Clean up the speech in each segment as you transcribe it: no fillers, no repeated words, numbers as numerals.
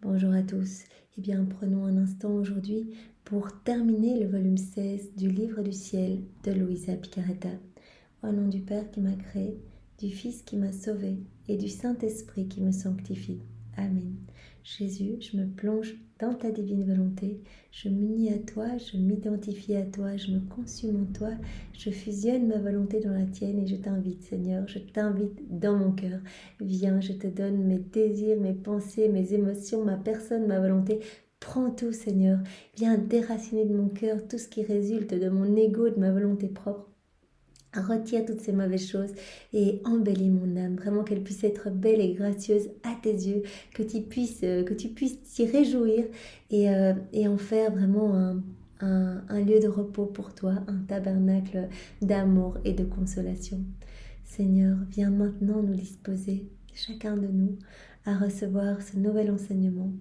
Bonjour à tous. Eh bien, prenons un instant aujourd'hui pour terminer le volume 16 du Livre du ciel de Luisa Picaretta. Au nom du Père qui m'a créé, du Fils qui m'a sauvé et du Saint-Esprit qui me sanctifie. Amen. Jésus, je me plonge dans ta divine volonté, je m'unis à toi, je m'identifie à toi, je me consume en toi, je fusionne ma volonté dans la tienne et je t'invite, Seigneur, je t'invite dans mon cœur. Viens, je te donne mes désirs, mes pensées, mes émotions, ma personne, ma volonté. Prends tout, Seigneur. Viens déraciner de mon cœur tout ce qui résulte de mon ego, de ma volonté propre. Retire toutes ces mauvaises choses et embellis mon âme, vraiment qu'elle puisse être belle et gracieuse à tes yeux, que tu puisses t'y réjouir et en faire vraiment un lieu de repos pour toi, un tabernacle d'amour et de consolation. Seigneur, viens maintenant nous disposer, chacun de nous, à recevoir ce nouvel enseignement.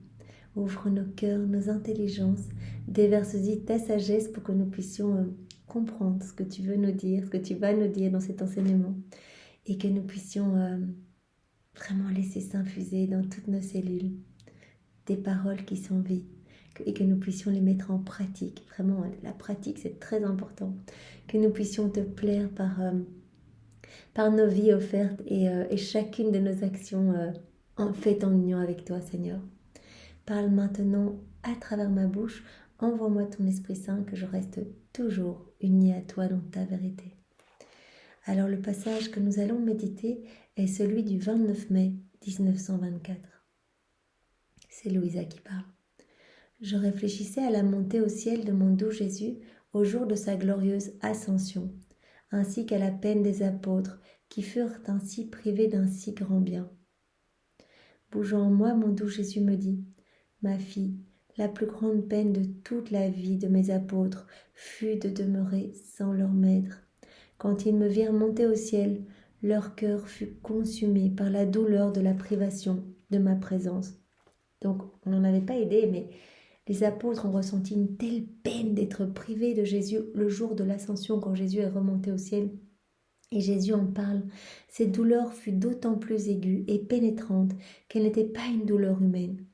Ouvre nos cœurs, nos intelligences, déverse-y ta sagesse pour que nous puissions comprendre ce que tu veux nous dire, ce que tu vas nous dire dans cet enseignement et que nous puissions vraiment laisser s'infuser dans toutes nos cellules des paroles qui sont vie et que nous puissions les mettre en pratique. Vraiment, la pratique, c'est très important. Que nous puissions te plaire par nos vies offertes et chacune de nos actions faites en union avec toi, Seigneur. Parle maintenant à travers ma bouche. Envoie-moi ton Esprit Saint que je reste toujours unie à toi dans ta vérité. Alors le passage que nous allons méditer est celui du 29 mai 1924. C'est Louisa qui parle. Je réfléchissais à la montée au ciel de mon doux Jésus au jour de sa glorieuse ascension, ainsi qu'à la peine des apôtres qui furent ainsi privés d'un si grand bien. Bougeant en moi, mon doux Jésus me dit « Ma fille, la plus grande peine de toute la vie de mes apôtres fut de demeurer sans leur maître. Quand ils me virent monter au ciel, leur cœur fut consumé par la douleur de la privation de ma présence. » Donc, on n'en avait pas aidé, mais les apôtres ont ressenti une telle peine d'être privés de Jésus le jour de l'ascension, quand Jésus est remonté au ciel. Et Jésus en parle. Cette douleur fut d'autant plus aiguë et pénétrante qu'elle n'était pas une douleur humaine,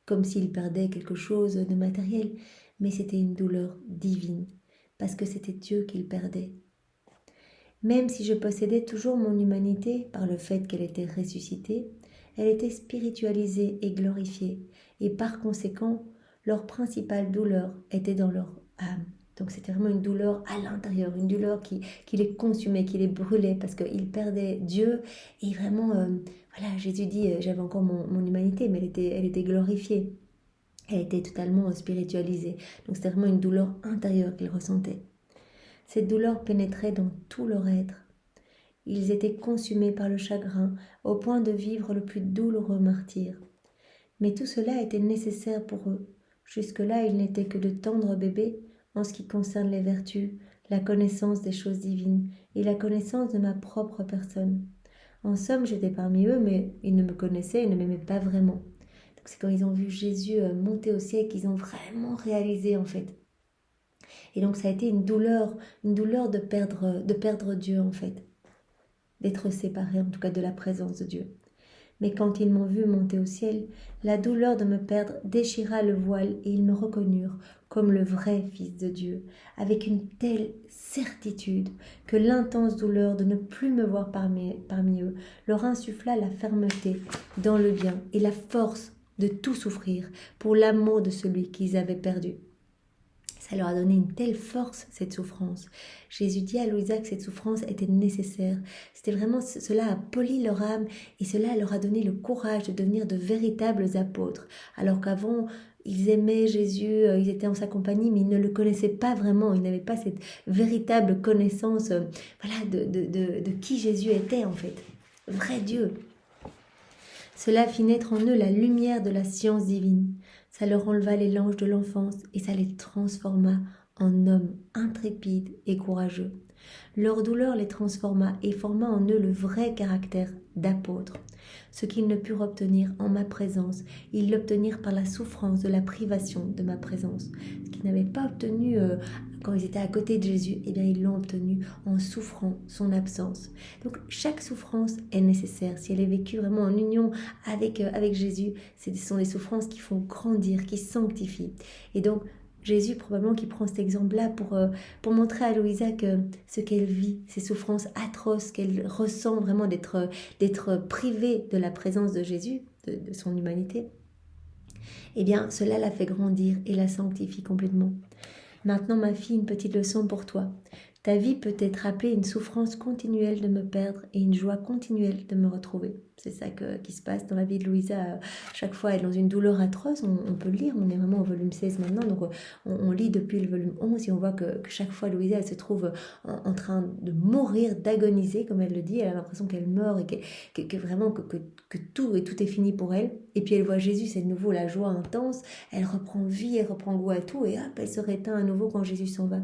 comme s'il perdait quelque chose de matériel, mais c'était une douleur divine, parce que c'était Dieu qu'il perdait. Même si je possédais toujours mon humanité par le fait qu'elle était ressuscitée, elle était spiritualisée et glorifiée, et par conséquent, leur principale douleur était dans leur âme. Donc c'était vraiment une douleur à l'intérieur, une douleur qui les consumait, qui les brûlait, parce qu'ils perdaient Dieu. Et vraiment, voilà, Jésus dit, j'avais encore mon humanité, mais elle était glorifiée. Elle était totalement spiritualisée. Donc c'était vraiment une douleur intérieure qu'ils ressentaient. Cette douleur pénétrait dans tout leur être. Ils étaient consumés par le chagrin, au point de vivre le plus douloureux martyre. Mais tout cela était nécessaire pour eux. Jusque-là, ils n'étaient que de tendres bébés en ce qui concerne les vertus, la connaissance des choses divines et la connaissance de ma propre personne. En somme, j'étais parmi eux, mais ils ne me connaissaient et ne m'aimaient pas vraiment. Donc c'est quand ils ont vu Jésus monter au ciel qu'ils ont vraiment réalisé en fait. Et donc ça a été une douleur de perdre Dieu en fait, d'être séparés en tout cas de la présence de Dieu. Mais quand ils m'ont vu monter au ciel, la douleur de me perdre déchira le voile et ils me reconnurent comme le vrai Fils de Dieu, avec une telle certitude que l'intense douleur de ne plus me voir parmi eux leur insuffla la fermeté dans le bien et la force de tout souffrir pour l'amour de celui qu'ils avaient perdu. Ça leur a donné une telle force, cette souffrance. Jésus dit à Louisa que cette souffrance était nécessaire. C'était vraiment, cela a poli leur âme et cela leur a donné le courage de devenir de véritables apôtres. Alors qu'avant, ils aimaient Jésus, ils étaient en sa compagnie, mais ils ne le connaissaient pas vraiment. Ils n'avaient pas cette véritable connaissance de qui Jésus était en fait. Vrai Dieu. Cela fit naître en eux la lumière de la science divine. Ça leur enleva les langes de l'enfance et ça les transforma en hommes intrépides et courageux. Leur douleur les transforma et forma en eux le vrai caractère d'apôtres. Ce qu'ils ne purent obtenir en ma présence, ils l'obtenirent par la souffrance de la privation de ma présence. Ce qu'ils n'avaient pas obtenu quand ils étaient à côté de Jésus, eh bien ils l'ont obtenu en souffrant son absence. Donc chaque souffrance est nécessaire. Si elle est vécue vraiment en union avec Jésus, ce sont des souffrances qui font grandir, qui sanctifient. Et donc Jésus, probablement, qui prend cet exemple-là pour montrer à Louisa que ce qu'elle vit, ces souffrances atroces qu'elle ressent vraiment d'être privée de la présence de Jésus, de son humanité, eh bien, cela la fait grandir et la sanctifie complètement. Maintenant, ma fille, une petite leçon pour toi. Ta vie peut être appelée une souffrance continuelle de me perdre et une joie continuelle de me retrouver. C'est ça qui se passe dans la vie de Louisa. Chaque fois, elle est dans une douleur atroce. On peut le lire, on est vraiment au volume 16 maintenant. Donc, on lit depuis le volume 11 et on voit que chaque fois, Louisa, elle se trouve en train de mourir, d'agoniser, comme elle le dit. Elle a l'impression qu'elle meurt et que vraiment que tout est fini pour elle. Et puis, elle voit Jésus, c'est de nouveau la joie intense. Elle reprend vie, elle reprend goût à tout et hop, elle se réteint à nouveau quand Jésus s'en va.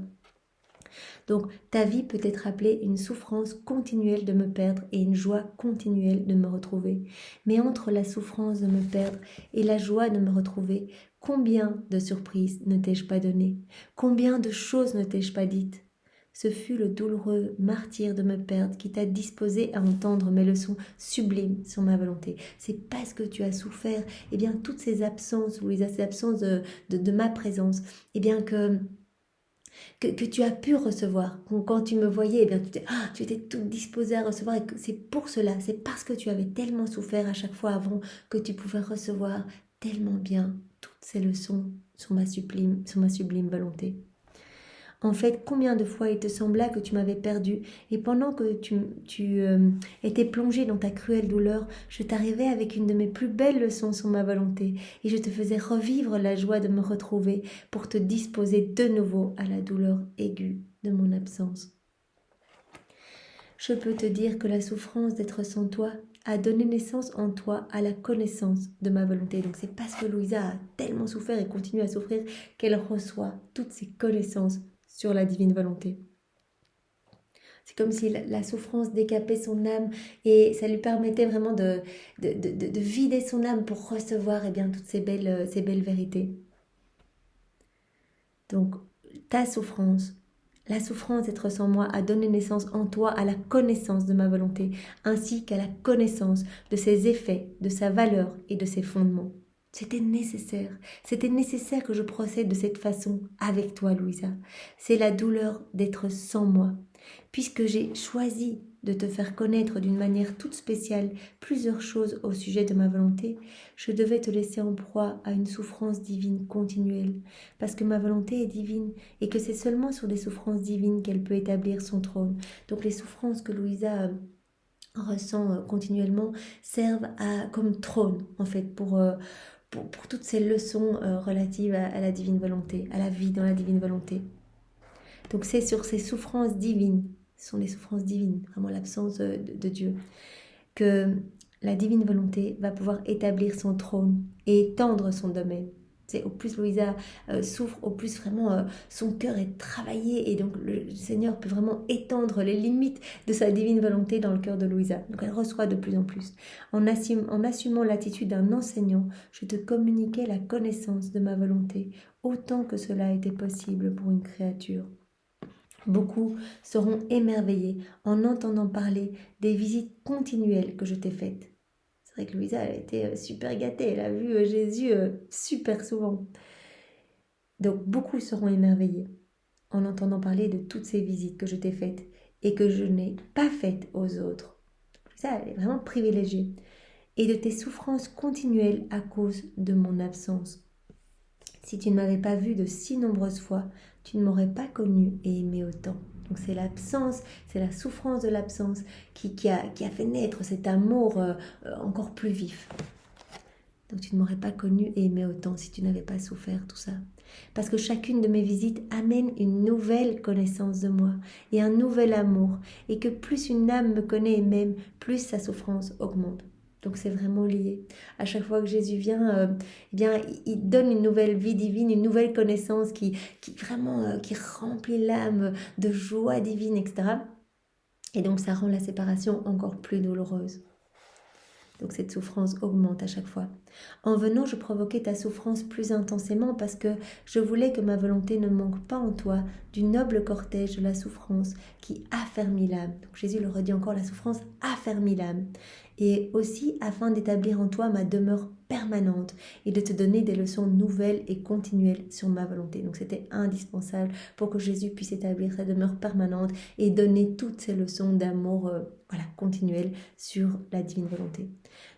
Donc, ta vie peut être appelée une souffrance continuelle de me perdre et une joie continuelle de me retrouver. Mais entre la souffrance de me perdre et la joie de me retrouver, combien de surprises ne t'ai-je pas données? Combien de choses ne t'ai-je pas dites? Ce fut le douloureux martyre de me perdre qui t'a disposé à entendre mes leçons sublimes sur ma volonté. C'est parce que tu as souffert, eh bien, toutes ces absences, Louisa, ces absences de ma présence, eh bien que tu as pu recevoir. Quand tu me voyais, eh bien, tu étais toute disposée à recevoir. Et c'est pour cela, c'est parce que tu avais tellement souffert à chaque fois avant que tu pouvais recevoir tellement bien toutes ces leçons sur ma sublime volonté. En fait, combien de fois il te sembla que tu m'avais perdu et pendant que tu étais plongé dans ta cruelle douleur, je t'arrivais avec une de mes plus belles leçons sur ma volonté et je te faisais revivre la joie de me retrouver pour te disposer de nouveau à la douleur aiguë de mon absence. Je peux te dire que la souffrance d'être sans toi a donné naissance en toi à la connaissance de ma volonté. Donc c'est parce que Louisa a tellement souffert et continue à souffrir qu'elle reçoit toutes ces connaissances sur la divine volonté. C'est comme si la souffrance décapait son âme et ça lui permettait vraiment de vider son âme pour recevoir toutes ces belles vérités. Donc, ta souffrance, la souffrance d'être sans moi a donné naissance en toi à la connaissance de ma volonté, ainsi qu'à la connaissance de ses effets, de sa valeur et de ses fondements. C'était nécessaire que je procède de cette façon avec toi, Louisa. C'est la douleur d'être sans moi. Puisque j'ai choisi de te faire connaître d'une manière toute spéciale plusieurs choses au sujet de ma volonté, je devais te laisser en proie à une souffrance divine continuelle, parce que ma volonté est divine et que c'est seulement sur des souffrances divines qu'elle peut établir son trône. Donc les souffrances que Louisa ressent continuellement servent comme trône, en fait, pour toutes ces leçons relatives à la divine volonté, à la vie dans la divine volonté. Donc c'est sur ces souffrances divines, ce sont les souffrances divines, vraiment l'absence de Dieu, que la divine volonté va pouvoir établir son trône et étendre son domaine. C'est au plus Louisa souffre, au plus vraiment son cœur est travaillé et donc le Seigneur peut vraiment étendre les limites de sa divine volonté dans le cœur de Louisa. Donc elle reçoit de plus en plus. En assumant l'attitude d'un enseignant, je te communiquais la connaissance de ma volonté, autant que cela était possible pour une créature. Beaucoup seront émerveillés en entendant parler des visites continuelles que je t'ai faites. C'est vrai que Louisa a été super gâtée, elle a vu Jésus super souvent. Donc beaucoup seront émerveillés en entendant parler de toutes ces visites que je t'ai faites et que je n'ai pas faites aux autres. Louisa, elle est vraiment privilégiée. Et de tes souffrances continuelles à cause de mon absence. Si tu ne m'avais pas vue de si nombreuses fois, tu ne m'aurais pas connue et aimée autant. Donc c'est l'absence, c'est la souffrance de l'absence qui a fait naître cet amour encore plus vif. Donc tu ne m'aurais pas connue et aimée autant si tu n'avais pas souffert tout ça. Parce que chacune de mes visites amène une nouvelle connaissance de moi et un nouvel amour. Et que plus une âme me connaît et m'aime, plus sa souffrance augmente. Donc c'est vraiment lié. À chaque fois que Jésus vient, il donne une nouvelle vie divine, une nouvelle connaissance qui remplit l'âme de joie divine, etc. Et donc ça rend la séparation encore plus douloureuse. Donc cette souffrance augmente à chaque fois. En venant, je provoquais ta souffrance plus intensément parce que je voulais que ma volonté ne manque pas en toi du noble cortège de la souffrance qui affermit l'âme. Donc Jésus le redit encore, la souffrance affermit l'âme. Et aussi afin d'établir en toi ma demeure permanente et de te donner des leçons nouvelles et continuelles sur ma volonté. Donc c'était indispensable pour que Jésus puisse établir sa demeure permanente et donner toutes ces leçons d'amour continuelles sur la divine volonté.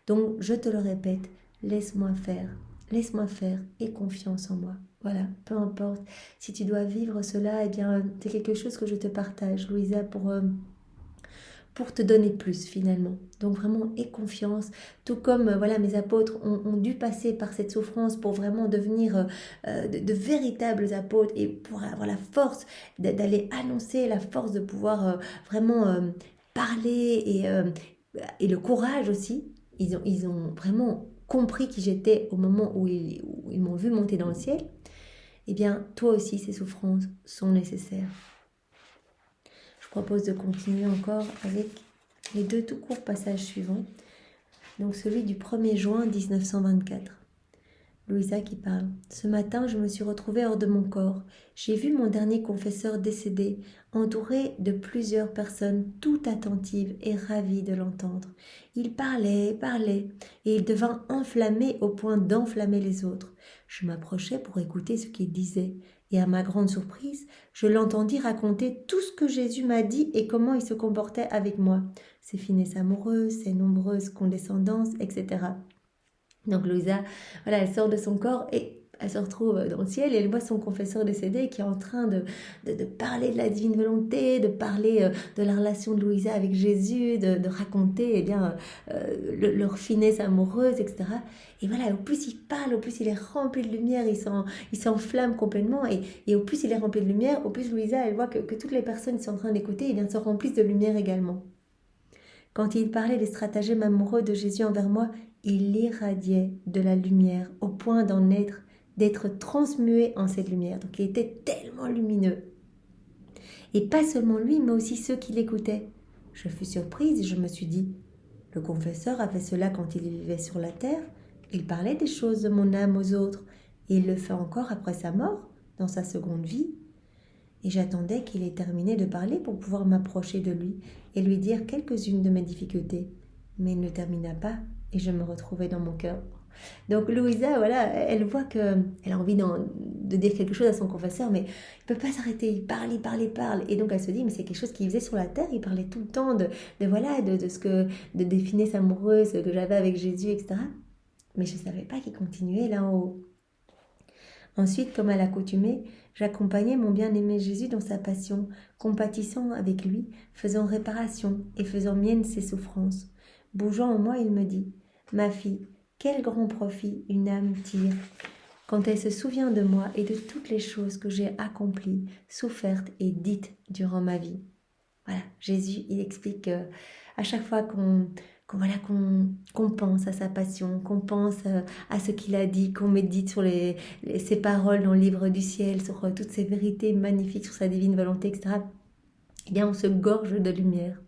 Donc je te le répète, laisse-moi faire et confiance en moi. Voilà, peu importe si tu dois vivre cela, eh bien c'est quelque chose que je te partage, Louisa, pour te donner plus finalement. Donc vraiment, aie confiance, tout comme mes apôtres ont dû passer par cette souffrance pour vraiment devenir de véritables apôtres et pour avoir la force d'aller annoncer, la force de pouvoir parler et le courage aussi. Ils ont vraiment compris qui j'étais au moment où ils m'ont vu monter dans le ciel. Eh bien, toi aussi, ces souffrances sont nécessaires. Je propose de continuer encore avec les 2 tout courts passages suivants. Donc celui du 1er juin 1924. Louisa qui parle. Ce matin, je me suis retrouvée hors de mon corps. J'ai vu mon dernier confesseur décédé, entouré de plusieurs personnes toutes attentives et ravies de l'entendre. Il parlait, et il devint enflammé au point d'enflammer les autres. Je m'approchai pour écouter ce qu'il disait, et à ma grande surprise, je l'entendis raconter tout ce que Jésus m'a dit et comment il se comportait avec moi, ses finesses amoureuses, ses nombreuses condescendances, etc. Donc Louisa, elle sort de son corps et elle se retrouve dans le ciel et elle voit son confesseur décédé qui est en train de parler de la divine volonté, de parler de la relation de Louisa avec Jésus, de raconter leur finesse amoureuse, etc. Et au plus il parle, au plus il est rempli de lumière, il s'enflamme complètement et au plus il est rempli de lumière, au plus Louisa, elle voit que toutes les personnes qui sont en train d'écouter, se remplissent de lumière également. Quand il parlait des stratagèmes amoureux de Jésus envers moi, il irradiait de la lumière au point d'être transmué en cette lumière. Donc il était tellement lumineux. Et pas seulement lui, mais aussi ceux qui l'écoutaient. Je fus surprise et je me suis dit, le confesseur a fait cela quand il vivait sur la terre. Il parlait des choses de mon âme aux autres. Et il le fait encore après sa mort, dans sa seconde vie. Et j'attendais qu'il ait terminé de parler pour pouvoir m'approcher de lui et lui dire quelques-unes de mes difficultés. Mais il ne termina pas et je me retrouvais dans mon cœur. Donc Louisa, elle voit qu'elle a envie de dire quelque chose à son confesseur, mais il ne peut pas s'arrêter, il parle. Et donc elle se dit, mais c'est quelque chose qu'il faisait sur la terre, il parlait tout le temps de des finesses amoureuses que j'avais avec Jésus, etc. Mais je ne savais pas qu'il continuait là en haut. Ensuite, comme à l'accoutumée, j'accompagnais mon bien-aimé Jésus dans sa passion, compatissant avec lui, faisant réparation et faisant mienne ses souffrances. Bougeant en moi, il me dit « Ma fille, quel grand profit une âme tire quand elle se souvient de moi et de toutes les choses que j'ai accomplies, souffertes et dites durant ma vie. » Voilà, Jésus, il explique à chaque fois qu'on pense à sa passion, qu'on pense à ce qu'il a dit, qu'on médite sur ses paroles dans le livre du ciel, sur toutes ces vérités magnifiques, sur sa divine volonté, etc., eh bien on se gorge de lumière.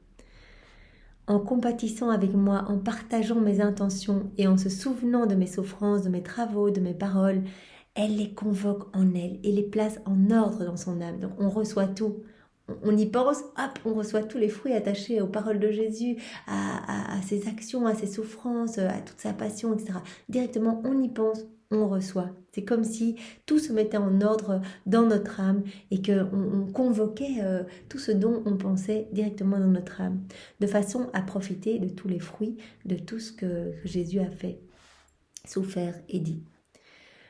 En compatissant avec moi, en partageant mes intentions et en se souvenant de mes souffrances, de mes travaux, de mes paroles, elle les convoque en elle et les place en ordre dans son âme. Donc on reçoit tout. On y pense, hop, on reçoit tous les fruits attachés aux paroles de Jésus, à ses actions, à ses souffrances, à toute sa passion, etc. Directement, on y pense, on reçoit. C'est comme si tout se mettait en ordre dans notre âme et qu'on convoquait tout ce dont on pensait directement dans notre âme, de façon à profiter de tous les fruits, de tout ce que Jésus a fait, souffert et dit.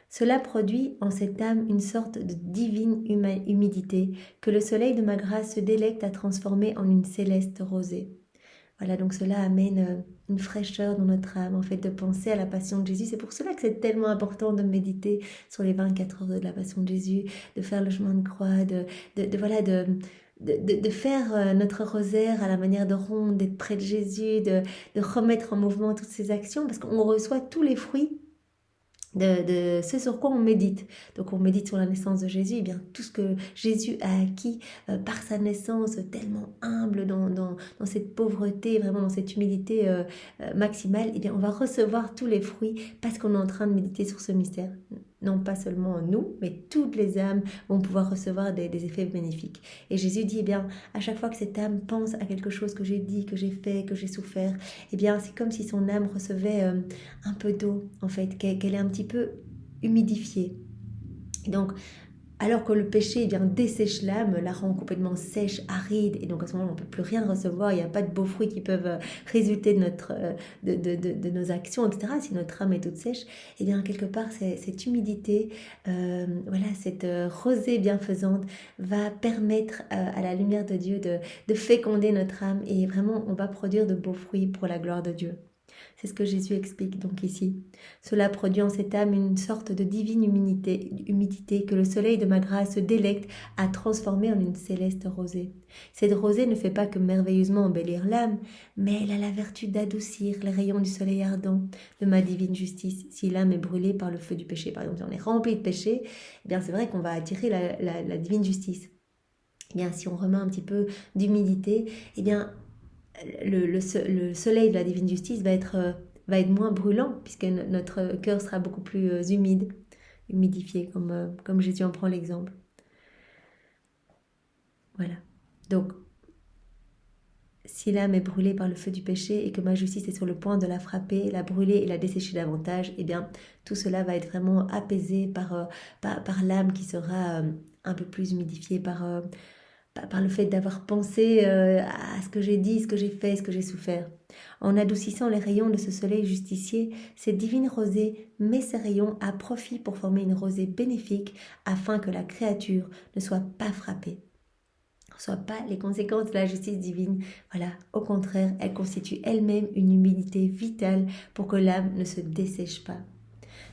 Cela produit en cette âme une sorte de divine humidité que le soleil de ma grâce se délecte à transformer en une céleste rosée. Voilà, donc cela amène une fraîcheur dans notre âme, en fait, de penser à la passion de Jésus. C'est pour cela que c'est tellement important de méditer sur les 24 heures de la passion de Jésus, de faire le chemin de croix, de faire notre rosaire à la manière de ronde, d'être près de Jésus, de remettre en mouvement toutes ces actions, parce qu'on reçoit tous les fruits de ce sur quoi on médite. Donc on médite sur la naissance de Jésus, et bien tout ce que Jésus a acquis par sa naissance, tellement humble dans cette pauvreté, vraiment dans cette humilité maximale, et bien on va recevoir tous les fruits parce qu'on est en train de méditer sur ce mystère. Non pas seulement nous, mais toutes les âmes vont pouvoir recevoir des effets bénéfiques. Et Jésus dit, eh bien, à chaque fois que cette âme pense à quelque chose que j'ai dit, que j'ai fait, que j'ai souffert, eh bien, c'est comme si son âme recevait un peu d'eau, en fait, qu'elle est un petit peu humidifiée. Et donc, alors que le péché bien, dessèche l'âme, la rend complètement sèche, aride, et donc à ce moment-là, on ne peut plus rien recevoir, il n'y a pas de beaux fruits qui peuvent résulter de nos actions, etc. Si notre âme est toute sèche, et bien quelque part, cette humidité, voilà, cette rosée bienfaisante va permettre à la lumière de Dieu de féconder notre âme, et vraiment, on va produire de beaux fruits pour la gloire de Dieu. C'est ce que Jésus explique donc ici. Cela produit en cette âme une sorte de divine humidité que le soleil de ma grâce se délecte à transformer en une céleste rosée. Cette rosée ne fait pas que merveilleusement embellir l'âme, mais elle a la vertu d'adoucir les rayons du soleil ardent de ma divine justice. Si l'âme est brûlée par le feu du péché, par exemple, si on est rempli de péché, eh bien c'est vrai qu'on va attirer la divine justice. Eh bien, si on remet un petit peu d'humidité, eh bien le soleil de la divine justice va être moins brûlant, puisque notre cœur sera beaucoup plus humide, humidifié, comme Jésus en prend l'exemple. Voilà. Donc, si l'âme est brûlée par le feu du péché et que ma justice est sur le point de la frapper, la brûler et la dessécher davantage, eh bien, tout cela va être vraiment apaisé par l'âme qui sera un peu plus humidifiée par le fait d'avoir pensé à ce que j'ai dit, ce que j'ai fait, ce que j'ai souffert. En adoucissant les rayons de ce soleil justicier, cette divine rosée met ses rayons à profit pour former une rosée bénéfique afin que la créature ne soit pas frappée, ne soit pas les conséquences de la justice divine. Voilà, au contraire, elle constitue elle-même une humilité vitale pour que l'âme ne se dessèche pas.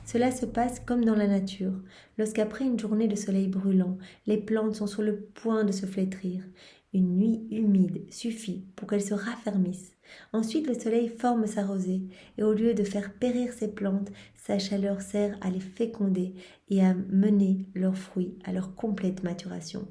Cela se passe comme dans la nature, lorsqu'après une journée de soleil brûlant, les plantes sont sur le point de se flétrir. Une nuit humide suffit pour qu'elles se raffermissent. Ensuite, le soleil forme sa rosée, et au lieu de faire périr ces plantes, sa chaleur sert à les féconder et à mener leurs fruits à leur complète maturation.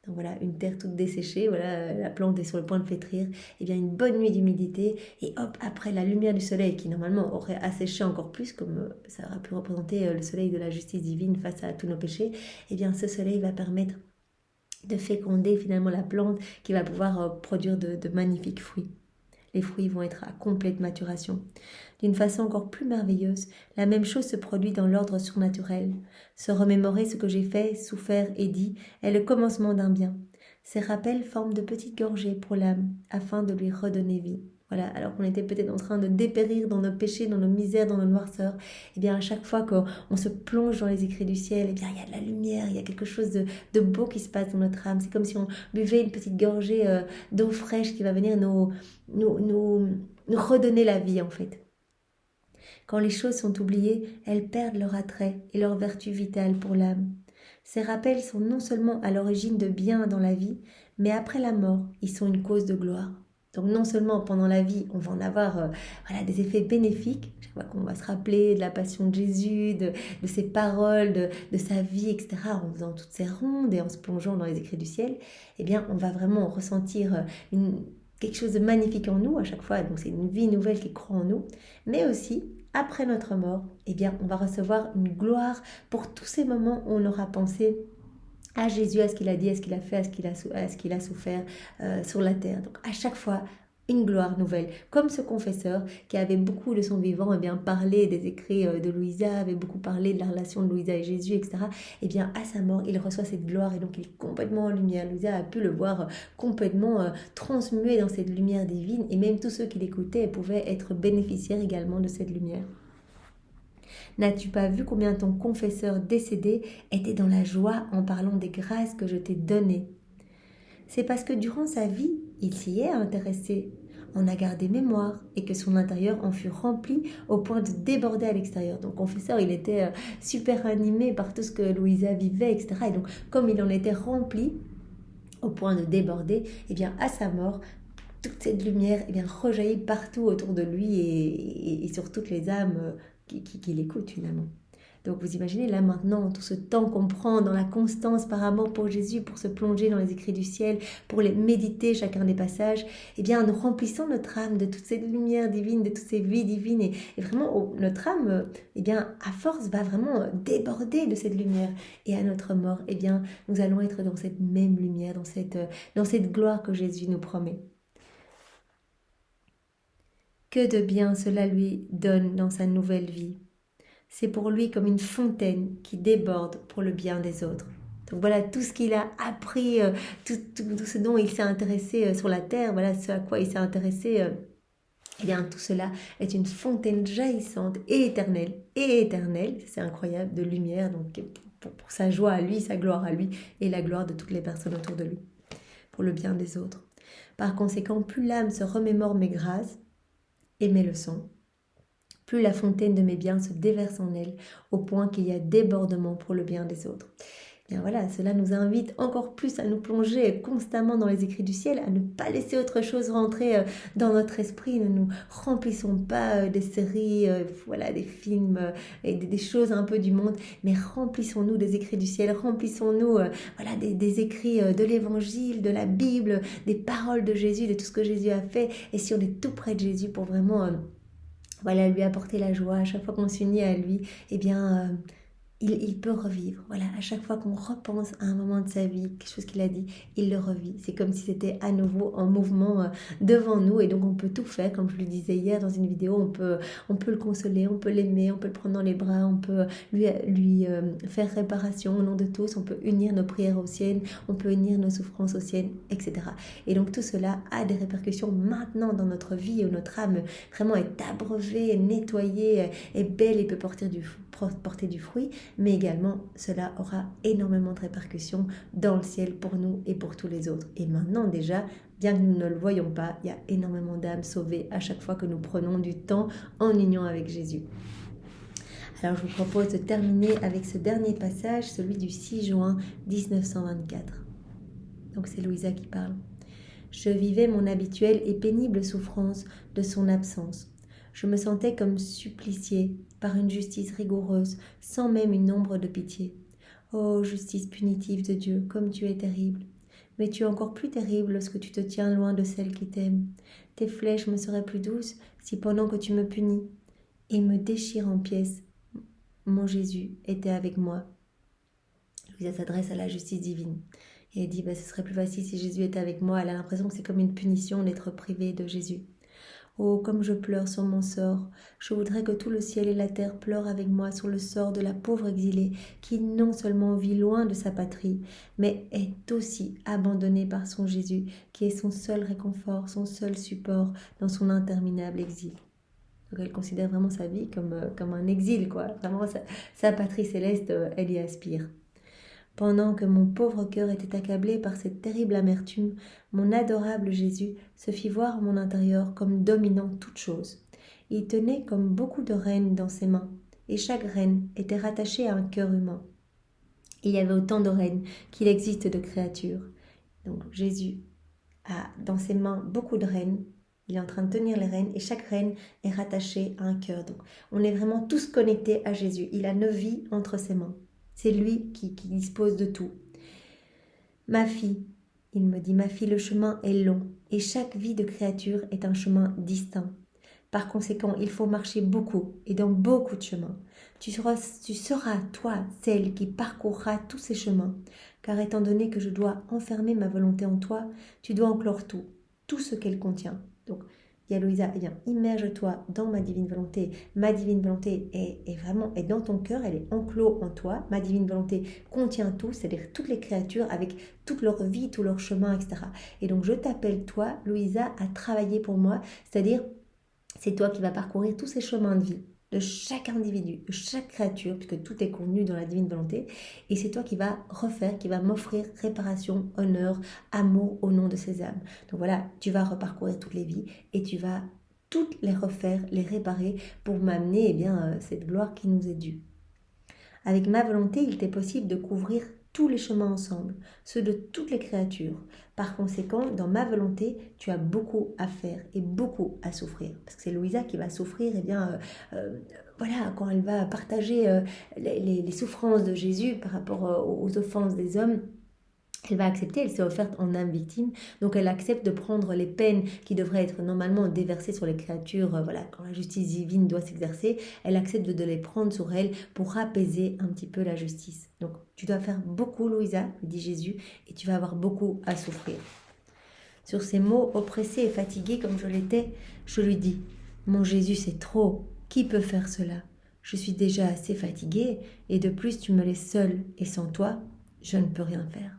Donc voilà, une terre toute desséchée, voilà, la plante est sur le point de flétrir, et bien une bonne nuit d'humidité, et hop, après la lumière du soleil qui normalement aurait asséché encore plus, comme ça aurait pu représenter le soleil de la justice divine face à tous nos péchés, et bien ce soleil va permettre de féconder finalement la plante qui va pouvoir produire de magnifiques fruits. Les fruits vont être à complète maturation. D'une façon encore plus merveilleuse, la même chose se produit dans l'ordre surnaturel. Se remémorer ce que j'ai fait, souffert et dit est le commencement d'un bien. Ces rappels forment de petites gorgées pour l'âme, afin de lui redonner vie. Voilà, alors qu'on était peut-être en train de dépérir dans nos péchés, dans nos misères, dans nos noirceurs, et bien à chaque fois qu'on se plonge dans les écrits du ciel, et bien il y a de la lumière, il y a quelque chose de beau qui se passe dans notre âme. C'est comme si on buvait une petite gorgée d'eau fraîche qui va venir nous redonner la vie en fait. Quand les choses sont oubliées, elles perdent leur attrait et leur vertu vitale pour l'âme. Ces rappels sont non seulement à l'origine de bien dans la vie, mais après la mort, ils sont une cause de gloire. Donc non seulement pendant la vie, on va en avoir des effets bénéfiques, chaque fois qu'on va se rappeler de la passion de Jésus, de ses paroles, de sa vie, etc., en faisant toutes ces rondes et en se plongeant dans les écrits du ciel, eh bien on va vraiment ressentir quelque chose de magnifique en nous à chaque fois. Donc c'est une vie nouvelle qui croît en nous, mais aussi après notre mort, eh bien, on va recevoir une gloire pour tous ces moments où on aura pensé à Jésus, à ce qu'il a dit, à ce qu'il a fait, à ce qu'il a souffert sur la terre. Donc à chaque fois, une gloire nouvelle. Comme ce confesseur qui avait beaucoup de son vivant parlé des écrits de Louisa, avait beaucoup parlé de la relation de Louisa et Jésus, etc. Eh bien, à sa mort, il reçoit cette gloire et donc il est complètement en lumière. Louisa a pu le voir complètement transmué dans cette lumière divine et même tous ceux qui l'écoutaient pouvaient être bénéficiaires également de cette lumière. N'as-tu pas vu combien ton confesseur décédé était dans la joie en parlant des grâces que je t'ai données? C'est parce que durant sa vie, il s'y est intéressé, en a gardé mémoire et que son intérieur en fut rempli au point de déborder à l'extérieur. Donc, confesseur, il était super animé par tout ce que Louisa vivait, etc. Et donc, comme il en était rempli au point de déborder, eh bien, à sa mort, toute cette lumière rejaillit partout autour de lui et sur toutes les âmes qui l'écoutent finalement. Donc vous imaginez là maintenant, tout ce temps qu'on prend dans la constance par amour pour Jésus, pour se plonger dans les écrits du ciel, pour les méditer chacun des passages, eh bien nous remplissons notre âme de toute cette lumière divine, de toutes ces vies divines, et vraiment notre âme, eh bien à force va vraiment déborder de cette lumière, et à notre mort, eh bien nous allons être dans cette même lumière, dans cette gloire que Jésus nous promet. Que de bien cela lui donne dans sa nouvelle vie. C'est pour lui comme une fontaine qui déborde pour le bien des autres. Donc voilà, tout ce qu'il a appris, tout ce dont il s'est intéressé sur la terre, voilà ce à quoi il s'est intéressé, eh bien tout cela est une fontaine jaillissante et éternelle, c'est incroyable, de lumière, donc pour sa joie à lui, sa gloire à lui, et la gloire de toutes les personnes autour de lui, pour le bien des autres. Par conséquent, plus l'âme se remémore mes grâces et mes leçons, plus la fontaine de mes biens se déverse en elle, au point qu'il y a débordement pour le bien des autres. Et bien voilà, cela nous invite encore plus à nous plonger constamment dans les écrits du ciel, à ne pas laisser autre chose rentrer dans notre esprit. Ne nous remplissons pas des séries, voilà, des films et des choses un peu du monde, mais remplissons-nous des écrits du ciel, remplissons-nous voilà, des écrits de l'évangile, de la Bible, des paroles de Jésus, de tout ce que Jésus a fait. Et si on est tout près de Jésus pour vraiment voilà, lui apporter la joie, à chaque fois qu'on s'unit à lui, eh bien, il peut revivre. Voilà, à chaque fois qu'on repense à un moment de sa vie, quelque chose qu'il a dit, il le revit. C'est comme si c'était à nouveau en mouvement devant nous, et donc on peut tout faire, comme je le disais hier dans une vidéo, on peut le consoler, on peut l'aimer, on peut le prendre dans les bras, on peut lui faire réparation au nom de tous, on peut unir nos prières aux siennes, on peut unir nos souffrances aux siennes, etc. Et donc tout cela a des répercussions maintenant dans notre vie, où notre âme vraiment est abreuvée, nettoyée, est belle et peut porter du fruit, mais également cela aura énormément de répercussions dans le ciel pour nous et pour tous les autres. Et maintenant déjà, bien que nous ne le voyons pas, il y a énormément d'âmes sauvées à chaque fois que nous prenons du temps en union avec Jésus. Alors je vous propose de terminer avec ce dernier passage, celui du 6 juin 1924. Donc c'est Louisa qui parle. Je vivais mon habituelle et pénible souffrance de son absence. Je me sentais comme suppliciée par une justice rigoureuse, sans même une ombre de pitié. Ô justice punitive de Dieu, comme tu es terrible. Mais tu es encore plus terrible lorsque tu te tiens loin de celle qui t'aime. Tes flèches me seraient plus douces si pendant que tu me punis et me déchires en pièces, mon Jésus était avec moi. Louisa s'adresse à la justice divine. Et elle dit, ce serait plus facile si Jésus était avec moi. Elle a l'impression que c'est comme une punition d'être privée de Jésus. Oh, comme je pleure sur mon sort. Je voudrais que tout le ciel et la terre pleurent avec moi sur le sort de la pauvre exilée qui non seulement vit loin de sa patrie, mais est aussi abandonnée par son Jésus, qui est son seul réconfort, son seul support dans son interminable exil. Donc elle considère vraiment sa vie comme un exil, quoi. Vraiment, sa patrie céleste, elle y aspire. Pendant que mon pauvre cœur était accablé par cette terrible amertume, mon adorable Jésus se fit voir mon intérieur comme dominant toute chose. Il tenait comme beaucoup de rênes dans ses mains, et chaque reine était rattachée à un cœur humain. Il y avait autant de reines qu'il existe de créatures. Donc Jésus a dans ses mains beaucoup de reines. Il est en train de tenir les rênes et chaque reine est rattachée à un cœur. Donc on est vraiment tous connectés à Jésus. Il a 9 vies entre ses mains. C'est lui qui dispose de tout. Ma fille, il me dit, ma fille, le chemin est long et chaque vie de créature est un chemin distinct. Par conséquent, il faut marcher beaucoup et dans beaucoup de chemins. Tu seras, toi, celle qui parcourra tous ces chemins. Car étant donné que je dois enfermer ma volonté en toi, tu dois enclore tout ce qu'elle contient. Donc, il y a Louisa, eh bien, immerge-toi dans ma divine volonté. Ma divine volonté est dans ton cœur, elle est enclos en toi. Ma divine volonté contient tout, c'est-à-dire toutes les créatures avec toute leur vie, tout leur chemin, etc. Et donc, je t'appelle, toi, Louisa, à travailler pour moi, c'est-à-dire, c'est toi qui vas parcourir tous ces chemins de vie de chaque individu, de chaque créature, puisque tout est contenu dans la divine volonté, et c'est toi qui vas refaire, qui va m'offrir réparation, honneur, amour au nom de ces âmes. Donc voilà, tu vas reparcourir toutes les vies et tu vas toutes les refaire, les réparer pour m'amener cette gloire qui nous est due. Avec ma volonté, il t'est possible de couvrir tous les chemins ensemble, ceux de toutes les créatures. Par conséquent, dans ma volonté, tu as beaucoup à faire et beaucoup à souffrir. Parce que c'est Louisa qui va souffrir voilà, quand elle va partager les souffrances de Jésus par rapport aux offenses des hommes, elle va accepter, elle s'est offerte en âme victime, donc elle accepte de prendre les peines qui devraient être normalement déversées sur les créatures, voilà, quand la justice divine doit s'exercer, elle accepte de les prendre sur elle pour apaiser un petit peu la justice. Donc tu dois faire beaucoup, Louisa, dit Jésus, et tu vas avoir beaucoup à souffrir. Sur ces mots, oppressée et fatiguée comme je l'étais, je lui dis, mon Jésus, c'est trop, qui peut faire cela? Je suis déjà assez fatiguée, et de plus tu me laisses seule, et sans toi, je ne peux rien faire.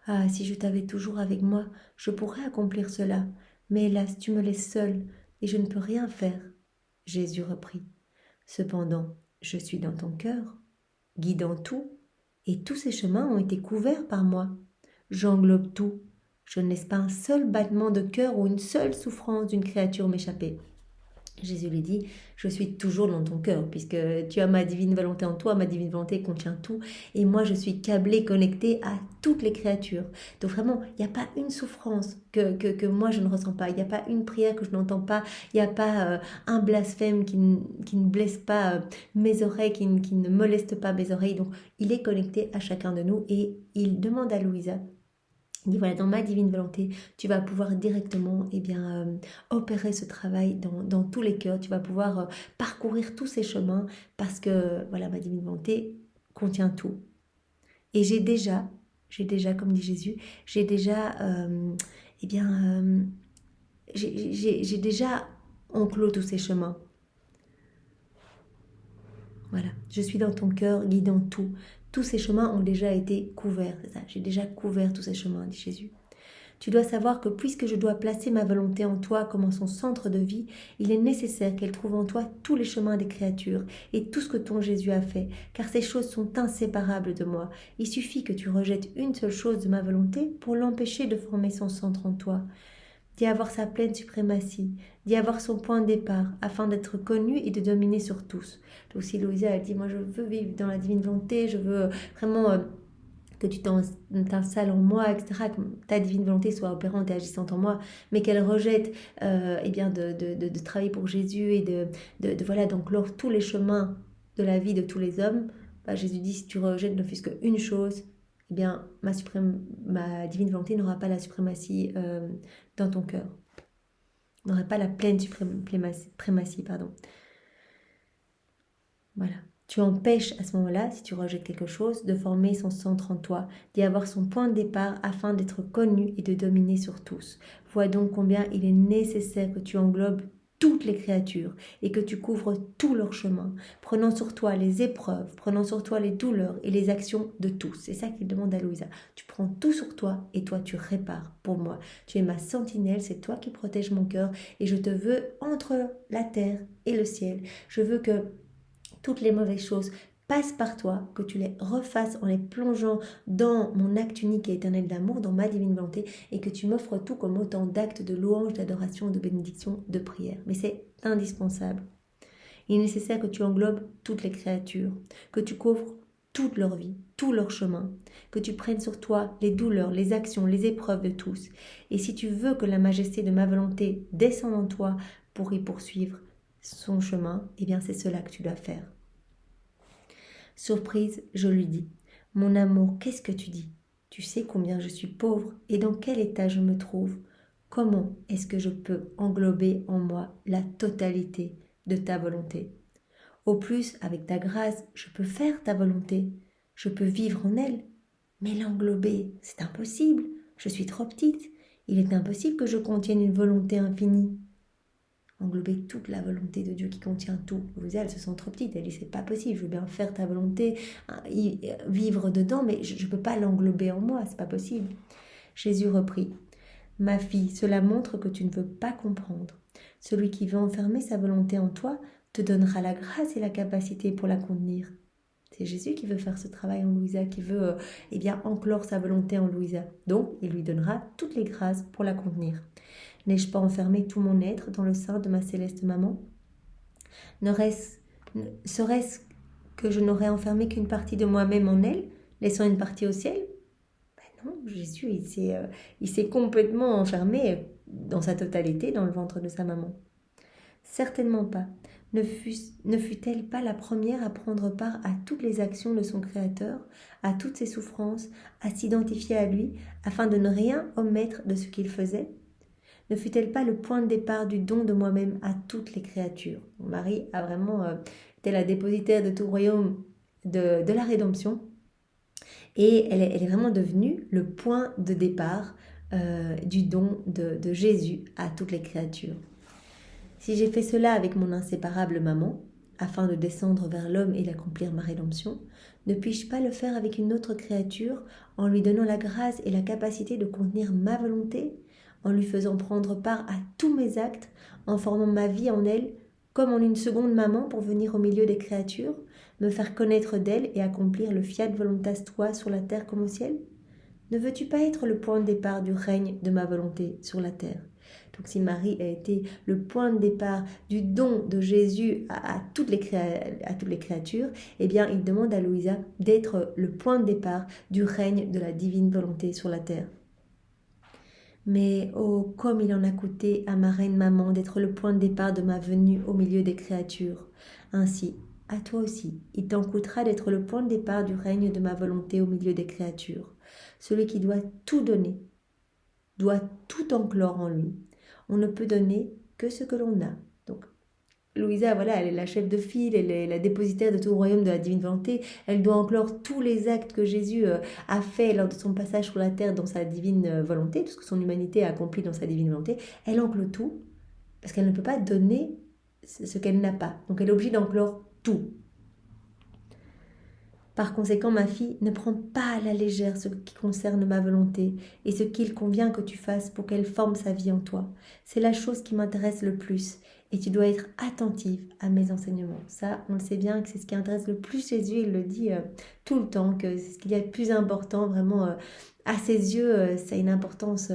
Ah, si je t'avais toujours avec moi, je pourrais accomplir cela. Mais hélas, tu me laisses seule, et je ne peux rien faire. Jésus reprit. Cependant, je suis dans ton cœur, guidant tout, et tous ces chemins ont été couverts par moi. J'englobe tout. Je ne laisse pas un seul battement de cœur ou une seule souffrance d'une créature m'échapper. Jésus lui dit, je suis toujours dans ton cœur, puisque tu as ma divine volonté en toi, ma divine volonté contient tout, et moi je suis câblée, connectée à toutes les créatures. Donc vraiment, il n'y a pas une souffrance que moi je ne ressens pas, il n'y a pas une prière que je n'entends pas, il n'y a pas un blasphème qui ne blesse pas mes oreilles, qui ne moleste pas mes oreilles. Donc il est connecté à chacun de nous, et il demande à Louisa, il dit voilà, dans ma divine volonté, tu vas pouvoir directement opérer ce travail dans tous les cœurs. Tu vas pouvoir parcourir tous ces chemins parce que voilà, ma divine volonté contient tout. Et j'ai déjà, comme dit Jésus, j'ai déjà, j'ai déjà enclos tous ces chemins. Voilà, je suis dans ton cœur, guidant tout. Tous ces chemins ont déjà été couverts, c'est ça. J'ai déjà couvert tous ces chemins, dit Jésus. Tu dois savoir que puisque je dois placer ma volonté en toi comme en son centre de vie, il est nécessaire qu'elle trouve en toi tous les chemins des créatures et tout ce que ton Jésus a fait, car ces choses sont inséparables de moi. Il suffit que tu rejettes une seule chose de ma volonté pour l'empêcher de former son centre en toi, d'y avoir sa pleine suprématie, d'y avoir son point de départ, afin d'être connu et de dominer sur tous. Donc si Louisa a dit, moi je veux vivre dans la divine volonté, je veux vraiment que tu t'installes en moi, etc., que ta divine volonté soit opérante et agissante en moi, mais qu'elle rejette de travailler pour Jésus et voilà, d'enclore tous les chemins de la vie de tous les hommes, Jésus dit, si tu rejettes ne fût-ce qu'une chose, eh bien, ma divine volonté n'aura pas la suprématie dans ton cœur, n'aura pas la pleine suprématie, pardon. Voilà. Tu empêches à ce moment-là, si tu rejettes quelque chose, de former son centre en toi, d'y avoir son point de départ afin d'être connu et de dominer sur tous. Vois donc combien il est nécessaire que tu englobes toutes les créatures et que tu couvres tout leur chemin, prenant sur toi les épreuves, prenant sur toi les douleurs et les actions de tous. C'est ça qu'il demande à Louisa. Tu prends tout sur toi et toi tu répares pour moi. Tu es ma sentinelle, c'est toi qui protèges mon cœur et je te veux entre la terre et le ciel. Je veux que toutes les mauvaises choses passent par toi, que tu les refasses en les plongeant dans mon acte unique et éternel d'amour, dans ma divine volonté, et que tu m'offres tout comme autant d'actes de louange, d'adoration, de bénédiction, de prière. Mais c'est indispensable. Il est nécessaire que tu englobes toutes les créatures, que tu couvres toute leur vie, tout leur chemin, que tu prennes sur toi les douleurs, les actions, les épreuves de tous. Et si tu veux que la majesté de ma volonté descende en toi pour y poursuivre son chemin, eh bien c'est cela que tu dois faire. Surprise, je lui dis, mon amour, qu'est-ce que tu dis? Tu sais combien je suis pauvre et dans quel état je me trouve. Comment est-ce que je peux englober en moi la totalité de ta volonté? Au plus, avec ta grâce, je peux faire ta volonté, je peux vivre en elle, mais l'englober, c'est impossible, je suis trop petite, il est impossible que je contienne une volonté infinie. Englober toute la volonté de Dieu qui contient tout. Vous elles se sent trop petites, elle dit c'est pas possible, je veux bien faire ta volonté, vivre dedans, mais je ne peux pas l'englober en moi, c'est pas possible. Jésus reprit, ma fille, cela montre que tu ne veux pas comprendre. Celui qui veut enfermer sa volonté en toi te donnera la grâce et la capacité pour la contenir. C'est Jésus qui veut faire ce travail en Louisa, qui veut enclore sa volonté en Louisa. Donc, il lui donnera toutes les grâces pour la contenir. N'ai-je pas enfermé tout mon être dans le sein de ma céleste maman? Serait-ce que je n'aurais enfermé qu'une partie de moi-même en elle, laissant une partie au ciel? Ben non, Jésus, il s'est complètement enfermé dans sa totalité dans le ventre de sa maman. Certainement pas. Ne fut-elle pas la première à prendre part à toutes les actions de son Créateur, à toutes ses souffrances, à s'identifier à lui, afin de ne rien omettre de ce qu'il faisait? Ne fut-elle pas le point de départ du don de moi-même à toutes les créatures? Marie a vraiment été la dépositaire de tout le royaume de la rédemption, et elle est vraiment devenue le point de départ du don de Jésus à toutes les créatures. Si j'ai fait cela avec mon inséparable maman, afin de descendre vers l'homme et d'accomplir ma rédemption, ne puis-je pas le faire avec une autre créature en lui donnant la grâce et la capacité de contenir ma volonté, en lui faisant prendre part à tous mes actes, en formant ma vie en elle, comme en une seconde maman pour venir au milieu des créatures, me faire connaître d'elle et accomplir le fiat voluntas tua sur la terre comme au ciel? Ne veux-tu pas être le point de départ du règne de ma volonté sur la terre? Donc si Marie a été le point de départ du don de Jésus à toutes les créatures, eh bien il demande à Louisa d'être le point de départ du règne de la divine volonté sur la terre. Mais oh, comme il en a coûté à ma reine maman d'être le point de départ de ma venue au milieu des créatures. Ainsi, à toi aussi, il t'en coûtera d'être le point de départ du règne de ma volonté au milieu des créatures. Celui qui doit tout donner, doit tout enclore en lui. On ne peut donner que ce que l'on a. Donc, Louisa, voilà, elle est la chef de file, elle est la dépositaire de tout le royaume de la divine volonté. Elle doit enclore tous les actes que Jésus a fait lors de son passage sur la terre dans sa divine volonté, tout ce que son humanité a accompli dans sa divine volonté. Elle enclore tout, parce qu'elle ne peut pas donner ce qu'elle n'a pas. Donc elle est obligée d'enclore tout. Par conséquent, ma fille, ne prends pas à la légère ce qui concerne ma volonté et ce qu'il convient que tu fasses pour qu'elle forme sa vie en toi. C'est la chose qui m'intéresse le plus et tu dois être attentive à mes enseignements. Ça, on le sait bien que c'est ce qui intéresse le plus Jésus, il le dit tout le temps, que c'est ce qu'il y a de plus important, vraiment, à ses yeux, ça a une importance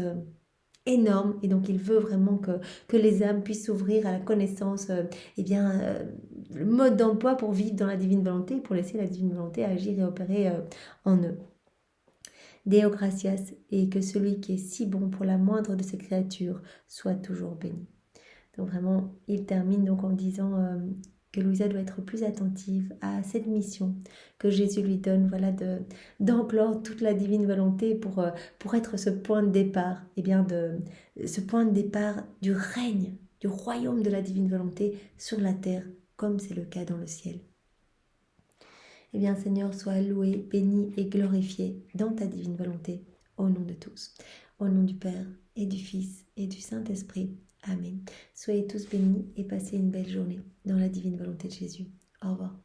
énorme et donc il veut vraiment que les âmes puissent s'ouvrir à la connaissance, le mode d'emploi pour vivre dans la divine volonté, pour laisser la divine volonté agir et opérer en eux. Deo gratias, et que celui qui est si bon pour la moindre de ses créatures soit toujours béni. Donc vraiment, il termine donc en disant que Louisa doit être plus attentive à cette mission que Jésus lui donne, voilà, d'enclore toute la divine volonté pour être ce point de départ, ce point de départ du règne, du royaume de la divine volonté sur la terre, comme c'est le cas dans le ciel. Eh bien, Seigneur, sois loué, béni et glorifié dans ta divine volonté, au nom de tous. Au nom du Père et du Fils et du Saint-Esprit. Amen. Soyez tous bénis et passez une belle journée dans la divine volonté de Jésus. Au revoir.